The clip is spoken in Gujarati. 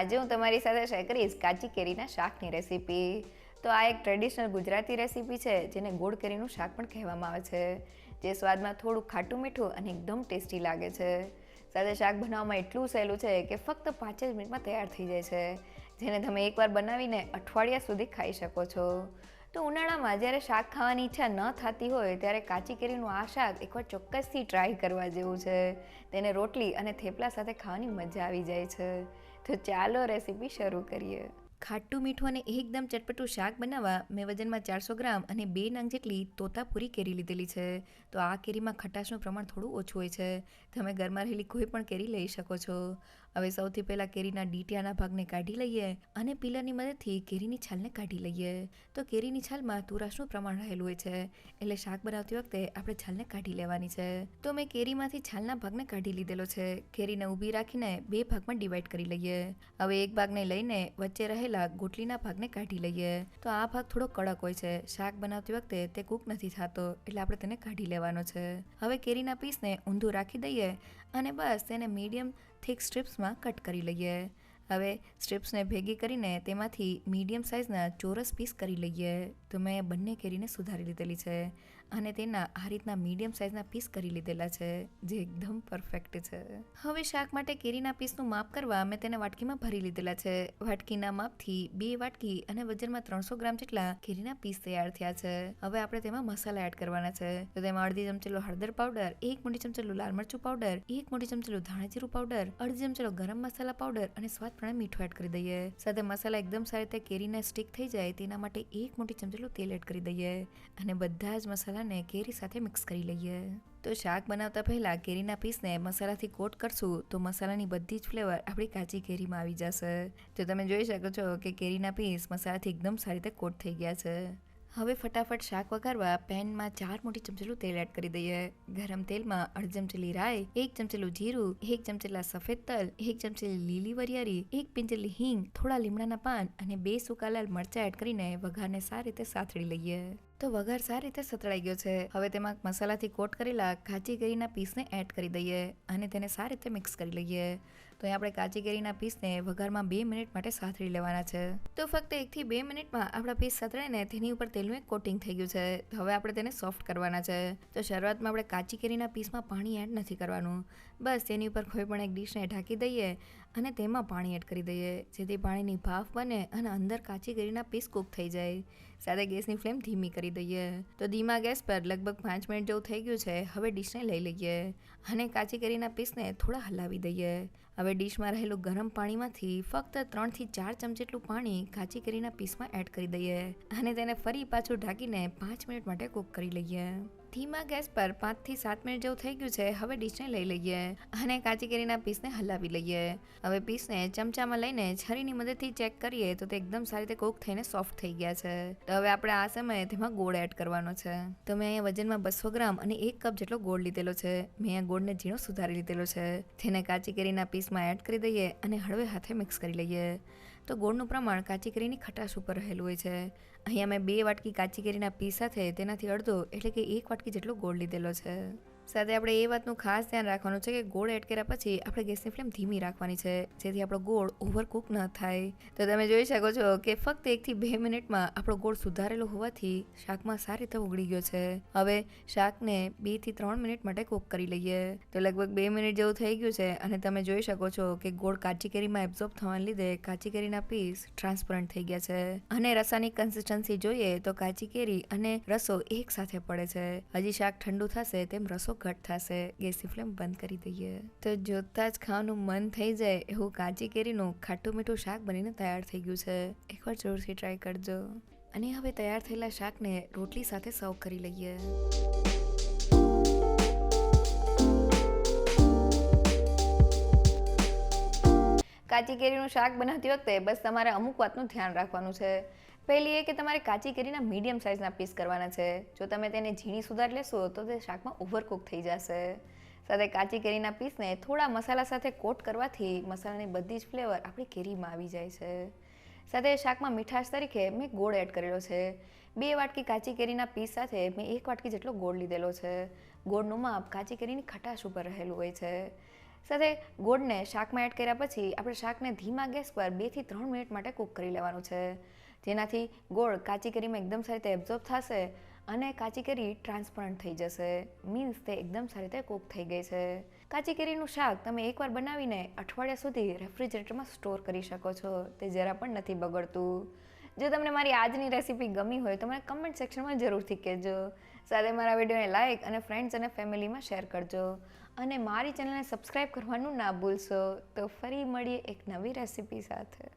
આજે હું તમારી સાથે શેર કરીશ કાચી કેરીના શાકની રેસીપી. તો આ એક ટ્રેડિશનલ ગુજરાતી રેસીપી છે જેને ગોળ કેરીનું શાક પણ કહેવામાં આવે છે, જે સ્વાદમાં થોડું ખાટું મીઠું અને એકદમ ટેસ્ટી લાગે છે. સાથે શાક બનાવવામાં એટલું સહેલું છે કે ફક્ત 5 જ મિનિટમાં તૈયાર થઈ જાય છે, જેને તમે એકવાર બનાવીને અઠવાડિયા સુધી ખાઈ શકો છો. તો ઉનાળામાં જ્યારે શાક ખાવાની ઈચ્છા ન થતી હોય ત્યારે કાચી કેરીનું આ શાક એકવાર ચોક્કસથી ટ્રાય કરવા જેવું છે. તેને રોટલી અને થેપલા સાથે ખાવાની મજા આવી જાય છે. તો ચાલો રેસીપી શરૂ કરીએ. ખાટું મીઠું અને એકદમ ચટપટું શાક બનાવવા મેં વજનમાં 400 ગ્રામ અને 2 નંગ જેટલી તોતાપુરી કેરી લીધેલી છે. તો આ કેરીમાં ખટાશનું પ્રમાણ થોડું ઓછું હોય છે. તમે ઘરમાં રહેલી કોઈ પણ કેરી લઈ શકો છો. હવે સૌથી પહેલાં કેરીના ડીટીયાના ભાગને કાઢી લઈએ અને પીલરની મદદથી કેરીની છાલને કાઢી લઈએ. તો કેરીની છાલમાં તુરાશનું પ્રમાણ રહેલું હોય છે, એટલે શાક બનાવતી વખતે આપણે છાલને કાઢી લેવાની છે. તો મેં કેરીમાંથી છાલના ભાગને કાઢી લીધેલો છે. કેરીને ઊભી રાખીને 2 ભાગમાં ડિવાઈડ કરી લઈએ. હવે એક ભાગને લઈને વચ્ચે રહેલા ગોટલીના ભાગને કાઢી લઈએ. તો આ ભાગ થોડો કડક હોય છે, શાક બનાવતી વખતે તે કૂક નથી થતો, એટલે આપણે તેને કાઢી લેવાનો છે. હવે કેરીના પીસને ઊંધું રાખી દઈએ અને બસ તેને મીડિયમ થીક સ્ટ્રીપ્સમાં કટ કરી લઈએ. હવે સ્ટ્રીપ્સને ભેગી કરીને તેમાંથી મીડિયમ સાઇઝના ચોરસ પીસ કરી લઈએ. તો મેં બંને કેરીને સુધારી લીધેલી છે અને તેના આ રીતના મીડિયમ સાઇઝના પીસ કરી લીધેલા છે, જે એકદમ પરફેક્ટ છે. હવે શાક માટે કેરીના પીસનું માપ કરવા મેં તેને વાટકીમાં ભરી લીધેલા છે. વાટકીના માપથી 2 વાટકી અને વજનમાં 300 ગ્રામ જેટલા કેરીના પીસ તૈયાર થયા છે. હવે આપણે તેમાં મસાલા એડ કરવાના છે. તો તેમાં અડધી ચમચેલો હળદર પાવડર, 1 મોટી ચમચેલો લાલ મરચું પાવડર, 1 મોટી ચમચેલો ધાણા જીરું પાવડર, અડધી ચમચેલો ગરમ મસાલા પાવડર અને સ્વાદ પ્રમાણે મીઠું એડ કરી દઈએ. સાથે મસાલા એકદમ સારી રીતે કેરીને સ્ટીક થઈ જાય તેના માટે 1 મોટી ચમચેલું તેલ એડ કરી દઈએ અને બધા જ મસાલાને કેરી સાથે મિક્સ કરી લઈએ. તો શાક બનાવતા પહેલા કેરીના પીસને મસાલાથી કોટ કરશું તો મસાલાની બધી જ ફ્લેવર આપણી કાચી કેરીમાં આવી જશે. તો તમે જોઈ શકો છો કે કેરીના પીસ મસાલાથી એકદમ સારી રીતે કોટ થઈ ગયા છે. હવે ફટાફટ શાક વઘારવા પેનમાં 4 મોટી ચમચેલું તેલ એડ કરી દઈએ. ગરમ તેલમાં અડધી ચમચેલી રાઈ, 1 ચમચેલું જીરું, 1 ચમચેલા સફેદ તલ, 1 ચમચેલી લીલી વરિયાળી, 1 પિંચેલી હિંગ, થોડા લીમડાના પાન અને 2 સૂકા લાલ મરચાં એડ કરીને વઘારને સારી રીતે સાતળી લઈએ. તો વઘાર સારી રીતે સતળાઈ ગયો છે. હવે તેમાં મસાલાથી કોટ કરેલા કાચી કેરીના પીસને એડ કરી દઈએ અને તેને સારી રીતે મિક્સ કરી લઈએ. તો અહીં આપણે કાચી કેરીના પીસને વઘારમાં 2 મિનિટ માટે સાતળી લેવાના છે. તો ફક્ત 1 થી 2 મિનિટમાં આપણા પીસ સતળાઈને તેની ઉપર તેલનું એક કોટિંગ થઈ ગયું છે. હવે આપણે તેને સોફ્ટ કરવાના છે. તો શરૂઆતમાં આપણે કાચી કેરીના પીસમાં પાણી એડ નથી કરવાનું. બસ તેની ઉપર કોઈ પણ એક ડીશને ઢાંકી દઈએ અને તેમાં પાણી એડ કરી દઈએ, જેથી પાણીની ભાફ બને અને અંદર કાચી કેરીના પીસ કૂક થઈ જાય. સાથે ગેસની ફ્લેમ ધીમી કરી દઈએ. તો ધીમા ગેસ પર લગભગ 5 મિનિટ જેવું થઈ ગયું છે. હવે ડીશને લઈ લઈએ અને કાચી કેરીના પીસને થોડા હલાવી દઈએ. હવે ડીશમાં રહેલું ગરમ પાણીમાંથી ફક્ત 3 થી 4 ચમચી જેટલું પાણી કાચી કેરીના પીસમાં એડ કરી દઈએ અને તેને ફરી પાછું ઢાંકીને 5 મિનિટ માટે કૂક કરી લઈએ. ધીમા ગેસ પર 5 થી 7 મિનિટ જેવું થઈ ગયું છે. હવે ડીશને લઈ લઈએ અને કાચી કેરીના પીસને હલાવી લઈએ. હવે પીસને ચમચામાં લઈને છરીની મદદથી ચેક કરીએ તો તે એકદમ સારી રીતે કૂક થઈને સોફ્ટ થઈ ગયા છે. તો હવે આપણે આ સમયે તેમાં ગોળ એડ કરવાનો છે. તો મેં અહીંયા વજનમાં 200 ગ્રામ અને 1 કપ જેટલો ગોળ લીધેલો છે. મેં અહીંયા ગોળને ઝીણો સુધારી લીધેલો છે. તેને કાચી કેરીના પીસમાં એડ કરી દઈએ અને હળવે હાથે મિક્સ કરી લઈએ. તો ગોળનું પ્રમાણ કાચી કેરીની ખટાશ ઉપર રહેલું હોય છે. અહીંયા મેં 2 વાટકી કાચી કેરીના પીસ સાથે તેનાથી અડધો એટલે કે 1 વાટકી જેટલો ગોળ લીધેલો છે. સાથે આપણે એ વાતનું ખાસ ધ્યાન રાખવાનું છે કે ગોળ એડ કર્યા પછી આપણે ગેસની ફ્લેમ ધીમી રાખવાની છે, જેથી આપણો ગોળ ઓવરકુક ન થાય. તો તમે જોઈ શકો છો કે ફક્ત 1 થી 2 મિનિટમાં આપણો ગોળ સુધારેલો હોવાથી શાકમાં સારી રીતે ઓગળી ગયો છે. હવે શાકને 2 થી 3 મિનિટ માટે કૂક કરી લઈએ. તો લગભગ 2 મિનિટ જેવું થઈ ગયું છે અને તમે જોઈ શકો છો કે ગોળ કાચી કેરીમાં એબ્ઝોર્બ થવાને લીધે કાચી કેરીના પીસ ટ્રાન્સપરન્ટ થઈ ગયા છે. અને રસાની કન્સિસ્ટન્સી જોઈએ તો કાચી કેરી અને રસો એક સાથે પડે છે. હજી શાક ઠંડુ થશે તેમ રસો ઘટ થશે. ગેસની ફ્લેમ બંધ કરી દઈએ. તો જોતા જ ખાવાનું મન થઈ જાય એવું કાચી કેરીનું ખાટું મીઠું શાક બનીને તૈયાર થઈ ગયું છે. એકવાર જરૂરથી ટ્રાય કરજો. અને હવે તૈયાર થયેલા શાકને રોટલી સાથે સર્વ કરી લઈએ. કાચી કેરીનું શાક બનાવતી વખતે બસ તમારે અમુક વાતનું ધ્યાન રાખવાનું છે. પહેલી એ કે તમારે કાચી કેરીના મીડિયમ સાઇઝના પીસ કરવાના છે. જો તમે તેને ઝીણી સુધારી લેશો તો તે શાકમાં ઓવરકુક થઈ જશે. સાથે કાચી કેરીના પીસને થોડા મસાલા સાથે કોટ કરવાથી મસાલાની બધી જ ફ્લેવર આપણી કેરીમાં આવી જાય છે. સાથે શાકમાં મીઠાશ તરીકે મેં ગોળ એડ કરેલો છે. 2 વાટકી કાચી કેરીના પીસ સાથે મેં 1 વાટકી જેટલો ગોળ લીધેલો છે. ગોળનું માપ કાચી કેરીની ખટાશ ઉપર રહેલું હોય છે. સાથે ગોળને શાકમાં એડ કર્યા પછી આપણે શાકને ધીમા ગેસ પર 2 થી 3 મિનિટ માટે કૂક કરી લેવાનું છે, જેનાથી ગોળ કાચી કેરીમાં એકદમ સારી રીતે એબ્ઝોર્બ થશે અને કાચી કેરી ટ્રાન્સપરન્ટ થઈ જશે, મીન્સ તે એકદમ સારી રીતે કૂક થઈ ગઈ છે. કાચી કેરીનું શાક તમે એકવાર બનાવીને અઠવાડિયા સુધી રેફ્રિજરેટરમાં સ્ટોર કરી શકો છો, તે જરા પણ નથી બગડતું. જો તમને મારી આજની રેસીપી ગમી હોય તો મને કમેન્ટ સેક્શનમાં જરૂરથી કહેજો. સાથે મારા વિડીયોને લાઇક અને ફ્રેન્ડ્સ અને ફેમિલીમાં શેર કરજો અને મારી ચેનલને સબસ્ક્રાઈબ કરવાનું ના ભૂલશો. તો ફરી મળીએ એક નવી રેસીપી સાથે.